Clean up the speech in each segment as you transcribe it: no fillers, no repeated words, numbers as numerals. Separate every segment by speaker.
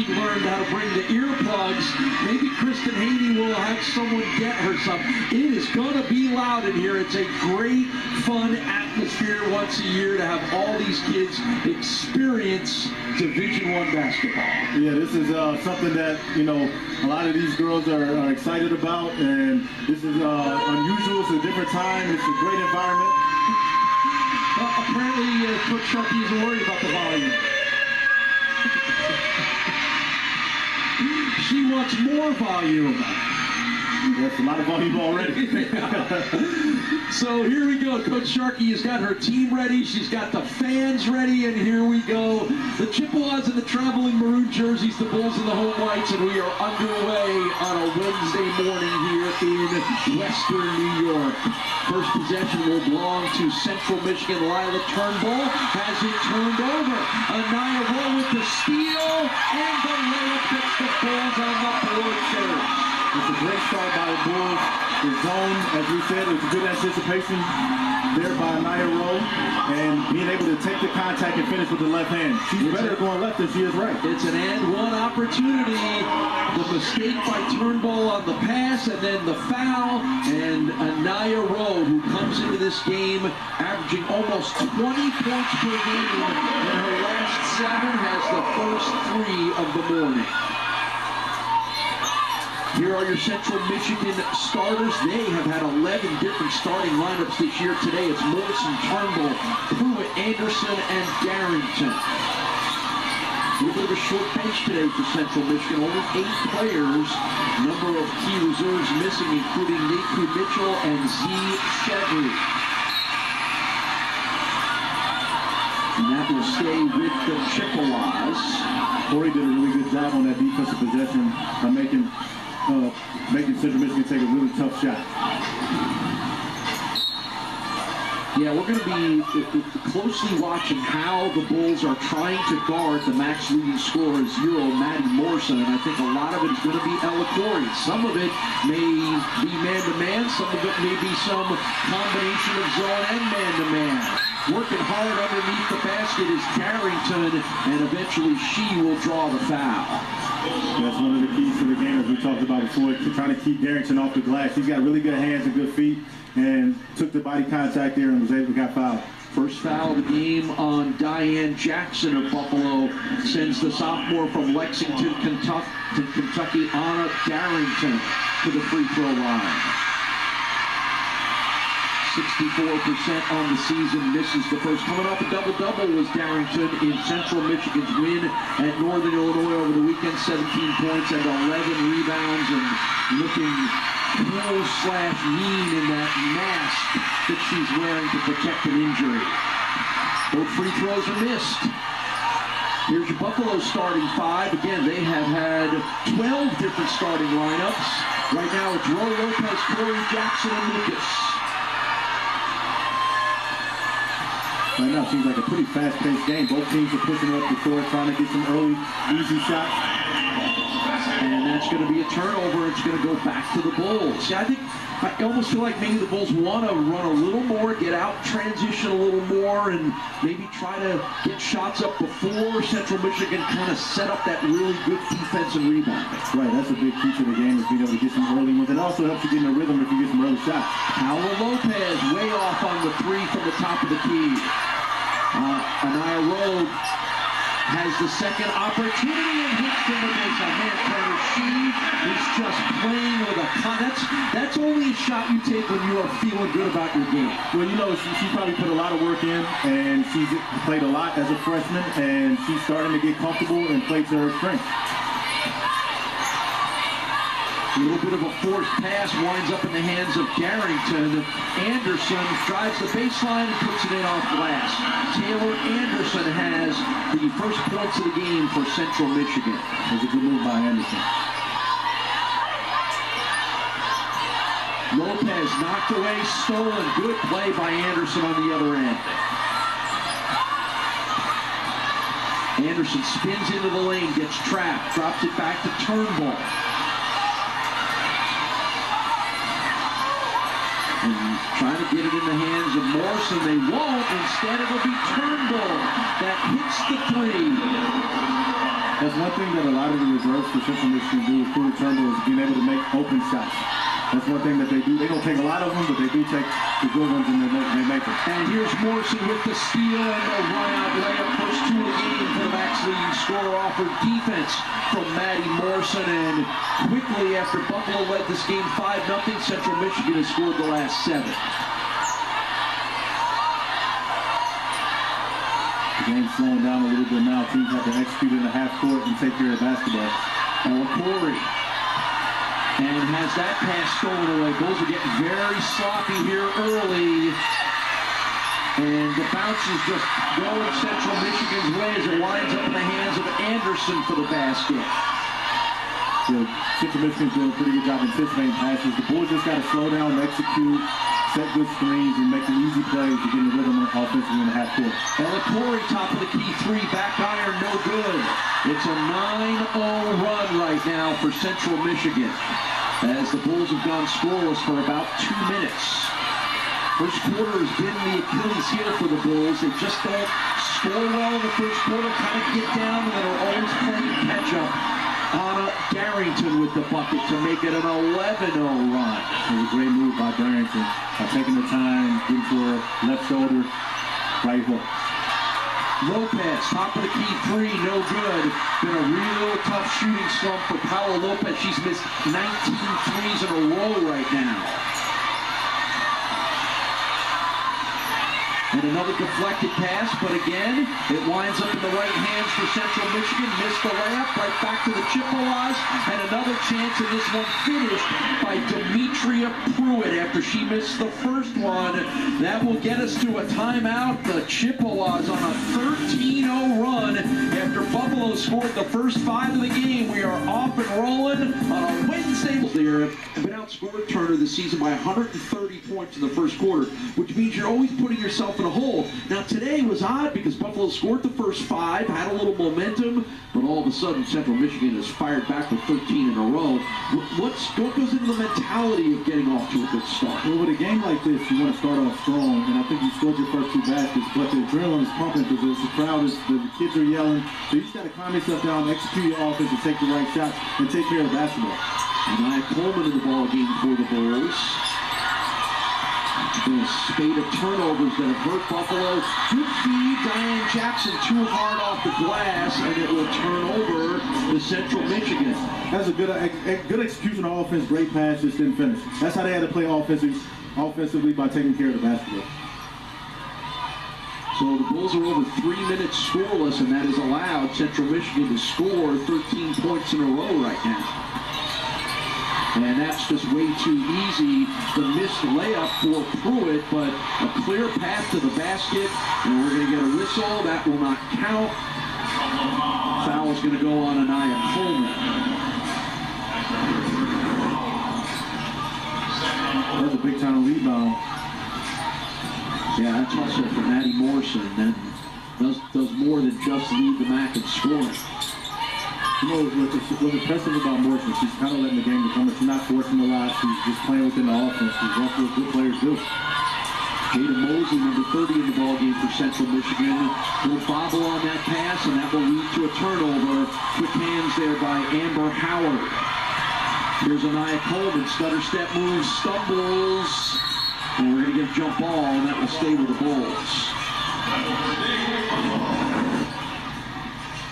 Speaker 1: she learned how to bring the earplugs. Maybe Kristen Haney will have someone get her some. It is going to be loud in here. It's a great, fun atmosphere once a year to have all these kids experience Division I basketball.
Speaker 2: Yeah, this is something that, you know, a lot of these girls are excited about, and this is unusual. It's a different time. It's a great environment.
Speaker 1: Apparently, Coach Sharkey isn't worried about the volume. She wants more volume.
Speaker 2: That's a lot of volume already.
Speaker 1: So here we go. Coach Sharkey has got her team ready. She's got the fans ready, and here we go. The Chippewas in the traveling maroon jerseys, the Bulls in the home whites, and we are underway on a Wednesday morning here in Western New York. First possession will belong to Central Michigan. Lila Turnbull has it turned over. Anaya Rowe with the steal, and the layup gets the Bulls on the board first.
Speaker 2: It's a great start by the Bulls. The zone, as we said, it was good anticipation there by Anaya Rowe, and being able to take the contact and finish with the left hand. She's better going left than she is right.
Speaker 1: It's an and one opportunity. The mistake by Turnbull on the pass, and then the foul, and Anaya Rowe, who comes into this game averaging almost 20 points per game in her last 7, has the first 3 of the morning. Here are your Central Michigan starters. They have had 11 different starting lineups this year. Today it's Morrison, Turnbull, Pruitt, Anderson, and Darrington. A little bit of a short bench today for Central Michigan. Only 8 players. Number of key reserves missing, including Niku Mitchell and Z. Chevry. And that will stay with the Chippewas.
Speaker 2: Corey did a really good job on that defensive possession by making Central Michigan take a really tough shot.
Speaker 1: Yeah, we're going to be closely watching how the Bulls are trying to guard the max leading scorer, Maddie Morrison, and I think a lot of it is going to be Ella Corey. Some of it may be man-to-man, some of it may be some combination of zone and man-to-man. Working hard underneath the basket is Darrington, and eventually she will draw the foul.
Speaker 2: That's one of the keys to the game, as we talked about before, trying to keep Darrington off the glass. He's got really good hands and good feet, and took the body contact there and was able to get fouled.
Speaker 1: First foul of the game on Diane Jackson of Buffalo sends the sophomore from Lexington, Kentucky, Anna Darrington, to the free throw line. 64% on the season, misses the first. Coming off a double-double was Darrington in Central Michigan's win at Northern Illinois over the weekend. 17 points and 11 rebounds, and looking cool/mean in that mask that she's wearing to protect an injury. Both free throws are missed. Here's your Buffalo starting 5. Again, they have had 12 different starting lineups. Right now it's Roe Lopez, Corey Jackson, and Lucas.
Speaker 2: Right now it seems like a pretty fast-paced game. Both teams are pushing up the court, trying to get some early, easy shots.
Speaker 1: And that's going to be a turnover. It's going to go back to the Bulls. See, I almost feel like maybe the Bulls want to run a little more, get out, transition a little more, and maybe try to get shots up before Central Michigan kind of set up that really good defense and rebounding.
Speaker 2: Right, that's a big key to the game, is being able to get some early ones. It also helps you get in a rhythm if you get some early shots.
Speaker 1: Paola Lopez way off on the 3 from the top of the key. Anaya Rowe has the second opportunity and hits from the baseline. Man, Carter, she is just playing with a that's only a shot you take when you are feeling good about your game.
Speaker 2: Well, you know, she probably put a lot of work in, and she's played a lot as a freshman, and she's starting to get comfortable and play to her strength.
Speaker 1: A little bit of a forced pass winds up in the hands of Darrington. Anderson drives the baseline and puts it in off glass. Taylor Anderson has the first points of the game for Central Michigan.
Speaker 2: It was a good move by Anderson.
Speaker 1: Lopez knocked away, stolen. Good play by Anderson on the other end. Anderson spins into the lane, gets trapped, drops it back to Turnbull. And trying to get it in the hands of Morrison. They won't. Instead, it'll be Turnbull that hits the 3.
Speaker 2: That's one thing that a lot of the reserves for Central Michigan do is through the turnovers, being able to make open shots. That's one thing that they do. They don't take a lot of them, but they do take the good ones and they make them.
Speaker 1: And here's Morrison with the steal and the run-out layup. First two of the game for the Max leading scorer. Offered defense from Maddie Morrison. And quickly after Buffalo led this game 5-0, Central Michigan has scored the last 7.
Speaker 2: The game's slowing down a little bit now. Teams have to execute in the half court and take care of basketball.
Speaker 1: Corey. And has that pass stolen away. Bulls are getting very sloppy here early. And the bounce is just going Central Michigan's way as it winds up in the hands of Anderson for the basket.
Speaker 2: Central Michigan's doing a pretty good job anticipating passes. The Bulls just got to slow down, execute, set good screens, and make the easy plays to get in the rhythm offensively in the half court.
Speaker 1: Corey, top of the key three, back iron, no good. It's a 9-0 run right now for Central Michigan, as the Bulls have gone scoreless for about 2 minutes. First quarter has been the Achilles heel for the Bulls. They just don't score well in the first quarter, kind of get down, and then are always playing catch-up. Anna Darrington with the bucket to make it an 11-0 run.
Speaker 2: It was a great move by Darrington. Taking the time, getting to her left shoulder, right hook.
Speaker 1: Lopez, top of the key three, no good. Been a real tough shooting slump for Paola Lopez. She's missed 19 threes in a row right now. And another deflected pass, but again, it winds up in the right hands for Central Michigan. Missed the layup, right back to the Chippewas. And another chance, and this one finished by Demetria Pruitt after she missed the first one. That will get us to a timeout. The Chippewas on a 13-0 run after Buffalo scored the first 5 of the game. We are off and rolling on a Wednesday. They have been outscored Turner this season by 130 points in the first quarter, which means you're always putting yourself in a hole. Now today was odd because Buffalo scored the first 5, had a little momentum, but all of a sudden Central Michigan has fired back with 13 in a row. What goes into the mentality of getting off to a good start?
Speaker 2: Well, with a game like this, you want to start off strong, and I think you scored your first 2 baskets, but the adrenaline is pumping because the crowd is, the kids are yelling, so you just got to calm yourself down, execute your offense, and take the right shots, and take care of the basketball.
Speaker 1: And Coleman in the ball game for the Bulls. Been a spate of turnovers that have hurt Buffalo. Good feed, Diane Jackson too hard off the glass, and it will turn over to Central Michigan.
Speaker 2: That's a good execution on offense, great pass, just didn't finish. That's how they had to play offensively by taking care of the basketball.
Speaker 1: So the Bulls are over 3 minutes scoreless, and that has allowed Central Michigan to score 13 points in a row right now. And that's just way too easy. The missed layup for Pruitt, but a clear path to the basket. And we're going to get a whistle. That will not count. Foul is going to go on Anaya Coleman.
Speaker 2: That's a big-time rebound.
Speaker 1: Yeah, that's also for Maddie Morrison. And does more than just lead the MAC in scoring.
Speaker 2: You know, what's impressive about Morrison, she's kind of letting the game become, she's not forcing a lot, she's just playing within the offense. She's what good players do.
Speaker 1: Jada Mosley, number 30 in the ballgame for Central Michigan. Little bobble on that pass, and that will lead to a turnover. Quick hands there by Amber Howard. Here's Anaya Coleman, stutter step moves, stumbles, and we're going to get a jump ball, and that will stay with the Bulls.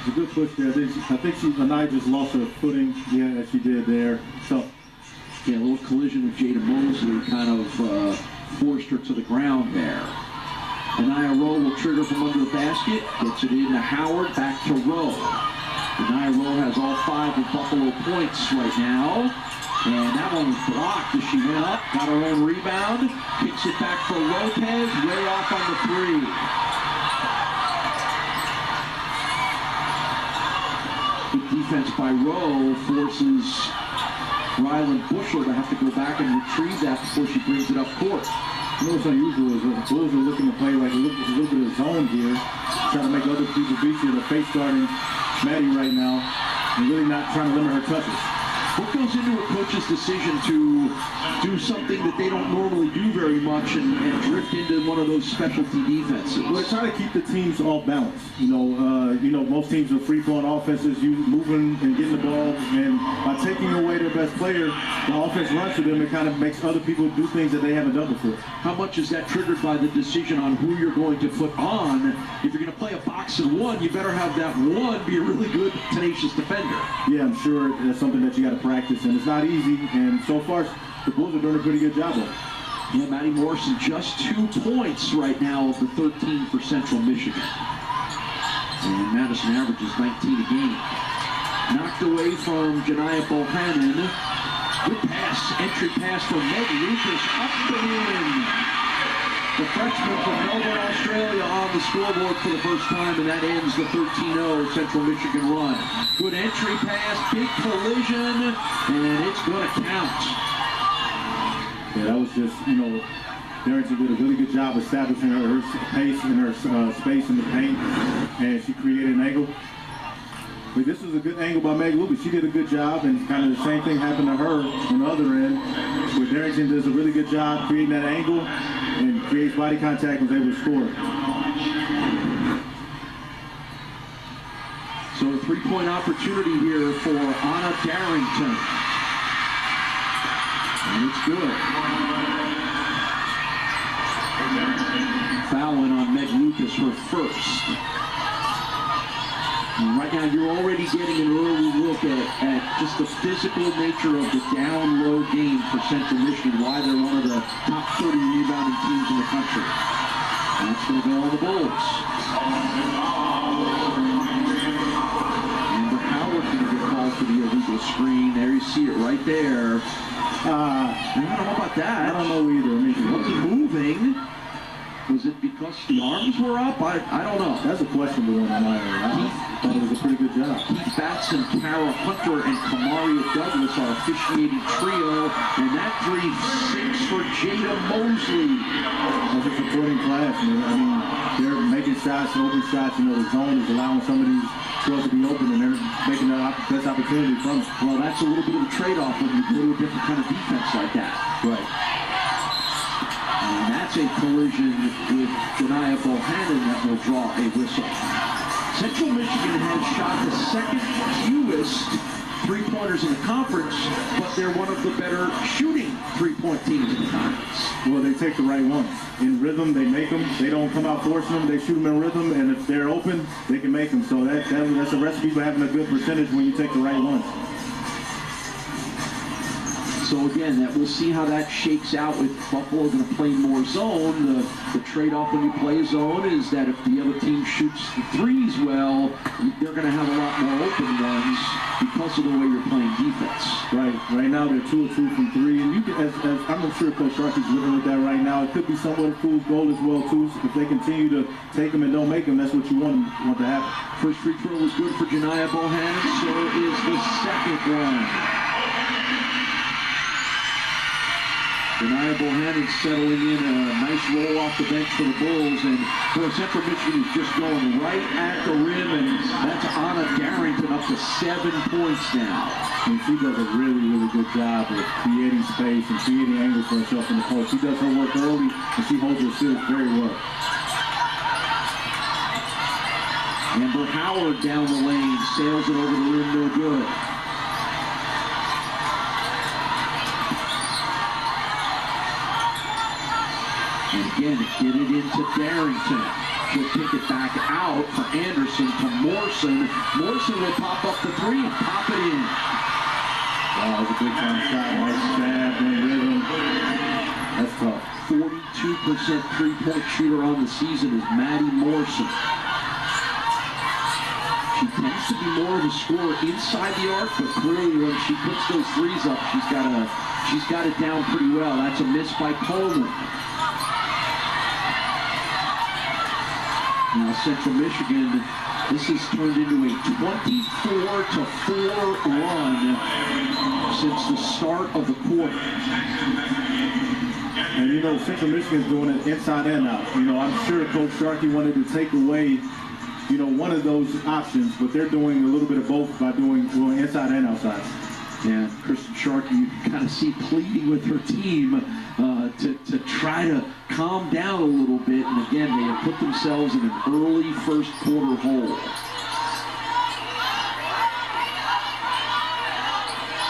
Speaker 2: A good push there. I think Anaya just lost her footing. Yeah, she did there. So,
Speaker 1: yeah, a little collision with Jada Mosley kind of forced her to the ground there. Anaya Rowe will trigger from under the basket. Gets it into Howard. Back to Rowe. Anaya Rowe has all 5 of Buffalo points right now. And that one was blocked as she went up. Got her own rebound. Kicks it back for Lopez. Way off on the 3. Good defense by Rowe forces Ryland Bushel to have to go back and retrieve that before she brings it up court.
Speaker 2: You know what's unusual is that the Bulls are looking to play like a little bit of zone here, trying to make other people beat you. The face guarding Maddie right now, and really not trying to limit her touches.
Speaker 1: What goes into a coach's decision to do something that they don't normally do very much and drift into one of those specialty defenses?
Speaker 2: Well, try to keep the teams off balance. Most teams are free-flowing offenses, you moving and getting the ball, and by taking away their best player, the offense runs to them. It kind of makes other people do things that they haven't done before.
Speaker 1: How much is that triggered by the decision on who you're going to put on? If you're going to play a box and one, you better have that one be a really good, tenacious defender.
Speaker 2: Yeah, I'm sure that's something that you got to practice, and it's not easy. And so far, the Bulls are doing a pretty good job of it.
Speaker 1: Yeah, Matty Morrison just 2 points right now of the 13 for Central Michigan. And Madison averages 19 a game. Knocked away from Janiah Bohannon. Good pass, entry pass from Meg Lucas, up and in. The freshman from Melbourne, Australia on the scoreboard for the first time, and that ends the 13-0 Central Michigan run. Good entry pass, big collision, and it's going to count.
Speaker 2: Yeah, that was just, Darrington did a really good job establishing her pace and her space in the paint, and she created an angle. But this was a good angle by Meg Lucas. She did a good job, and kind of the same thing happened to her on the other end, where Darrington does a really good job creating that angle and creates body contact and was able to score.
Speaker 1: So a three-point opportunity here for Anna Darrington. And it's good. Fouling on Meg Lucas, her first. And right now, you're already getting an early look at just the physical nature of the down-low game for Central Michigan, why they're one of the top 30 rebounding teams in the country. And that's going to go on the Bulls. Amber Howard going to get called for the illegal screen. There you see it right there. I don't know about that.
Speaker 2: I don't know either. I mean,
Speaker 1: It wasn't moving. Was it because the arms were up? I don't know.
Speaker 2: That's a questionable one on my end. I thought it was a pretty good job.
Speaker 1: Keith Batson, Kara Hunter, and Kamaria Douglas are officiating trio, and that three sinks for Jada Mosley.
Speaker 2: As a supporting class, man. I mean, they're making shots, open shots. The zone is allowing some of these girls to be open, and they're making the best opportunity from it.
Speaker 1: Well, that's a little bit of a trade-off when you go to a different kind of defense like that.
Speaker 2: Right.
Speaker 1: And that's a collision with Janiah Bohannon that will draw a whistle. Central Michigan has shot the second fewest three-pointers in the conference, but they're one of the better shooting three-point teams in the conference.
Speaker 2: Well, they take the right ones. In rhythm, they make them. They don't come out forcing them. They shoot them in rhythm, and if they're open, they can make them. So that's a recipe for having a good percentage when you take the right ones.
Speaker 1: So again, we'll see how that shakes out with Buffalo going to play more zone. The trade-off when you play zone is that if the other team shoots the threes well, they're going to have a lot more open ones because of the way you're playing defense.
Speaker 2: Right. Right now they're 2 of 2 from 3, and you can, as I'm sure Coach Sharkey's looking with that right now. It could be somewhat a fool's goal as well too. If they continue to take them and don't make them, that's what you want to happen.
Speaker 1: First free throw was good for Janiah Bohannon. So is the second one. Janiah Bohannon settling in a nice roll off the bench for the Bulls, and for Central Michigan is just going right at the rim, and that's Anna Darrington up to 7 points now.
Speaker 2: And she does a really, really good job of creating space and creating angles for herself in the post. She does her work early, and she holds her skills very well.
Speaker 1: Amber Howard down the lane, sails it over the rim, no good. And again, get it into Darrington. She'll kick it back out for Anderson to Morrison. Morrison will pop up the three and pop it in.
Speaker 2: Wow, that was a big time shot. Nice stab in rhythm. That's tough.
Speaker 1: 42% three-point shooter on the season is Maddie Morrison. She tends to be more of a scorer inside the arc, but clearly when she puts those threes up, she's got it down pretty well. That's a miss by Coleman. Now Central Michigan, this has turned into a 24-4 run since the start of the quarter.
Speaker 2: And Central Michigan's doing it inside and out. I'm sure Coach Sharkey wanted to take away, one of those options, but they're doing a little bit of both by doing inside and outside.
Speaker 1: And Kristen Sharkey, you can kind of see pleading with her team to try to calm down a little bit. And again, they have put themselves in an early first quarter hole.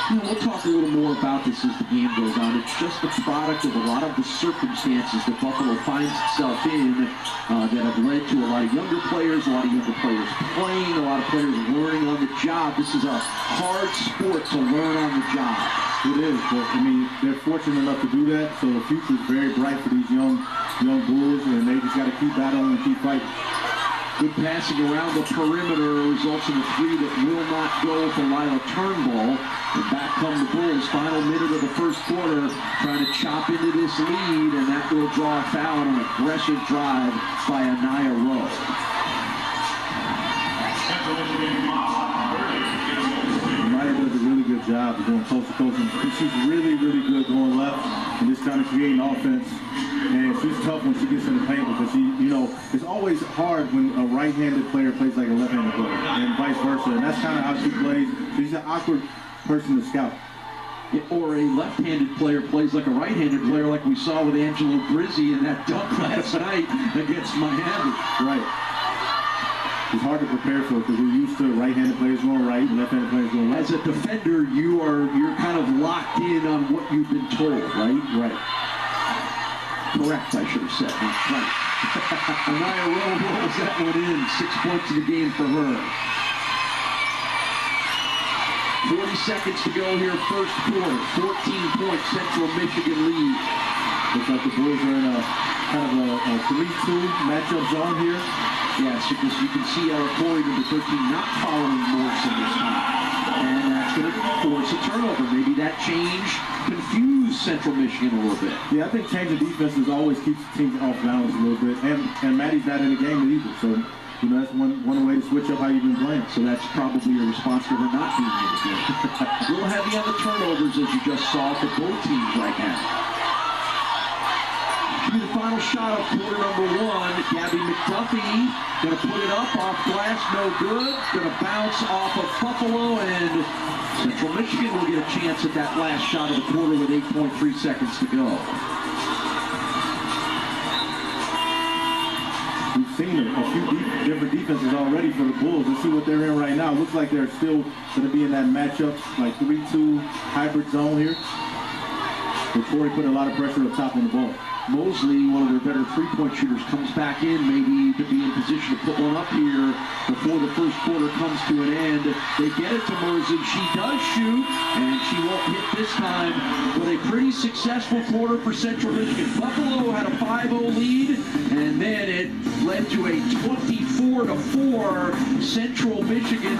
Speaker 1: We'll talk a little more about this as the game goes on. It's just the product of a lot of the circumstances that Buffalo finds itself in that have led to a lot of younger players playing, a lot of players learning on the job. This is a hard sport to learn on the job.
Speaker 2: It is, but I mean, they're fortunate enough to do that, so the future is very bright for these young Bulls, and they just got to keep battling and keep fighting.
Speaker 1: Good passing around the perimeter results in a three that will not go for Lila Turnbull. And back come the Bulls, final minute of the first quarter, trying to chop into this lead, and that will draw a foul on an aggressive drive by Anaya Rowe.
Speaker 2: Anaya does a really good job of going coast to coast, and she's really, really good going left and just trying to create an offense. And she's tough when she gets in the paint because it's always hard when a right-handed player plays like a left-handed player and vice versa. And that's kind of how she plays. She's an awkward person to scout.
Speaker 1: Or a left-handed player plays like a right-handed player, like we saw with Angelo Brizzi in that dunk last night against Miami.
Speaker 2: Right. It's hard to prepare for because we're used to right-handed players going right and left-handed players going left.
Speaker 1: As a defender, you're kind of locked in on what you've been told, right?
Speaker 2: Right.
Speaker 1: Correct, I should have said. Right. Anaya Rowe rolls that one in. 6 points in the game for her. 40 seconds to go here, first quarter. 14-point Central Michigan lead.
Speaker 2: Looks like the Bulls are in a kind of a 3-2 matchup zone here.
Speaker 1: Yes, because you can see our Corey number 13 not following Morrison this time. And that's going to force a turnover. Maybe that change confused Central Michigan a little bit.
Speaker 2: Yeah, I think changing defenses always keeps teams off balance a little bit. And Maddie's not in the game either. So, that's one way to switch up how you've been playing.
Speaker 1: So that's probably a response for her not being in the game. A little heavy on the turnovers, as you just saw, for both teams right now. The final shot of quarter number one. Gabby McDuffie going to put it up off glass, no good. Going to bounce off of Buffalo, and Central Michigan will get a chance at that last shot of the quarter with 8.3 seconds to go.
Speaker 2: We've seen a few different defenses already for the Bulls. Let's see what they're in right now. Looks like they're still going to be in that matchup, like 3-2 hybrid zone here. But Corey put a lot of pressure up top on the ball.
Speaker 1: Mosley, one of their better three-point shooters, comes back in maybe to be in position to put one up here before the first quarter comes to an end. They get it to Mosley. She does shoot, and she won't hit this time, but a pretty successful quarter for Central Michigan. Buffalo had a 5-0 lead, and then it led to a 24-4 Central Michigan